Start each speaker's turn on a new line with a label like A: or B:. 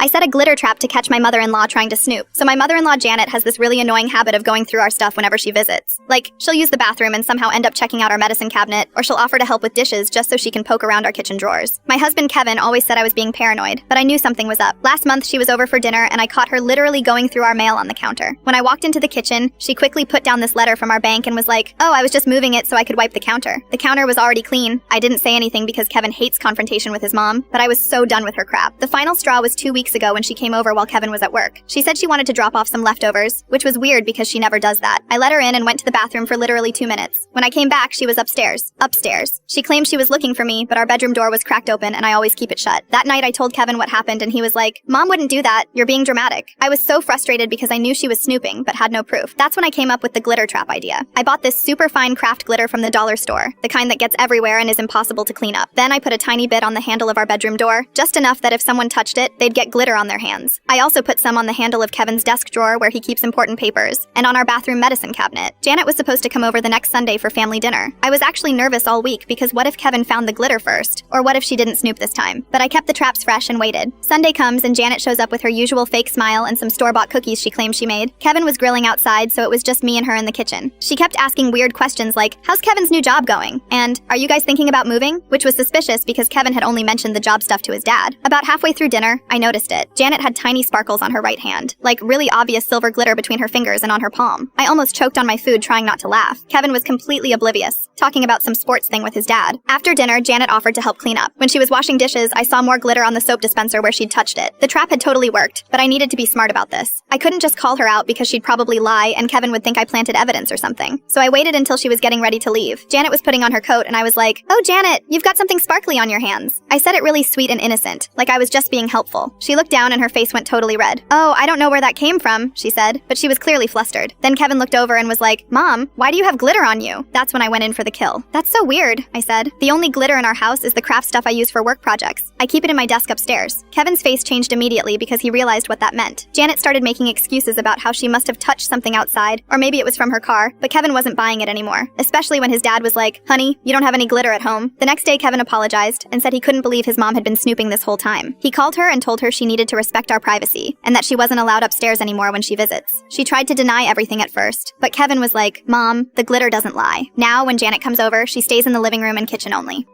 A: I set a glitter trap to catch my mother-in-law trying to snoop. So my mother-in-law Janet has this really annoying habit of going through our stuff whenever she visits. Like, she'll use the bathroom and somehow end up checking out our medicine cabinet, or she'll offer to help with dishes just so she can poke around our kitchen drawers. My husband Kevin always said I was being paranoid, but I knew something was up. Last month she was over for dinner and I caught her literally going through our mail on the counter. When I walked into the kitchen, she quickly put down this letter from our bank and was like, "Oh, I was just moving it so I could wipe the counter." The counter was already clean. I didn't say anything because Kevin hates confrontation with his mom, but I was so done with her crap. The final straw was 2 weeks ago when she came over while Kevin was at work. She said she wanted to drop off some leftovers, which was weird because she never does that. I let her in and went to the bathroom for literally 2 minutes. When I came back, she was upstairs. She claimed she was looking for me, but our bedroom door was cracked open and I always keep it shut. That night I told Kevin what happened and he was like, "Mom wouldn't do that. You're being dramatic." I was so frustrated because I knew she was snooping, but had no proof. That's when I came up with the glitter trap idea. I bought this super fine craft glitter from the dollar store, the kind that gets everywhere and is impossible to clean up. Then I put a tiny bit on the handle of our bedroom door, just enough that if someone touched it, they'd get glitter on their hands. I also put some on the handle of Kevin's desk drawer where he keeps important papers, and on our bathroom medicine cabinet. Janet was supposed to come over the next Sunday for family dinner. I was actually nervous all week because what if Kevin found the glitter first? Or what if she didn't snoop this time? But I kept the traps fresh and waited. Sunday comes and Janet shows up with her usual fake smile and some store-bought cookies she claimed she made. Kevin was grilling outside, so it was just me and her in the kitchen. She kept asking weird questions like, "How's Kevin's new job going?" And, "Are you guys thinking about moving?" Which was suspicious because Kevin had only mentioned the job stuff to his dad. About halfway through dinner, I noticed it. Janet had tiny sparkles on her right hand, like really obvious silver glitter between her fingers and on her palm. I almost choked on my food trying not to laugh. Kevin was completely oblivious, talking about some sports thing with his dad. After dinner, Janet offered to help clean up. When she was washing dishes, I saw more glitter on the soap dispenser where she'd touched it. The trap had totally worked, but I needed to be smart about this. I couldn't just call her out because she'd probably lie and Kevin would think I planted evidence or something. So I waited until she was getting ready to leave. Janet was putting on her coat and I was like, "Oh, Janet, you've got something sparkly on your hands." I said it really sweet and innocent, like I was just being helpful. She looked down and her face went totally red. "Oh, I don't know where that came from," she said, but she was clearly flustered. Then Kevin looked over and was like, "Mom, why do you have glitter on you?" That's when I went in for the kill. "That's so weird," I said. "The only glitter in our house is the craft stuff I use for work projects. I keep it in my desk upstairs." Kevin's face changed immediately because he realized what that meant. Janet started making excuses about how she must have touched something outside, or maybe it was from her car, but Kevin wasn't buying it anymore, especially when his dad was like, "Honey, you don't have any glitter at home." The next day, Kevin apologized and said he couldn't believe his mom had been snooping this whole time. He called her and told her she needed to respect our privacy, and that she wasn't allowed upstairs anymore when she visits. She tried to deny everything at first, but Kevin was like, "Mom, the glitter doesn't lie." Now, when Janet comes over, she stays in the living room and kitchen only.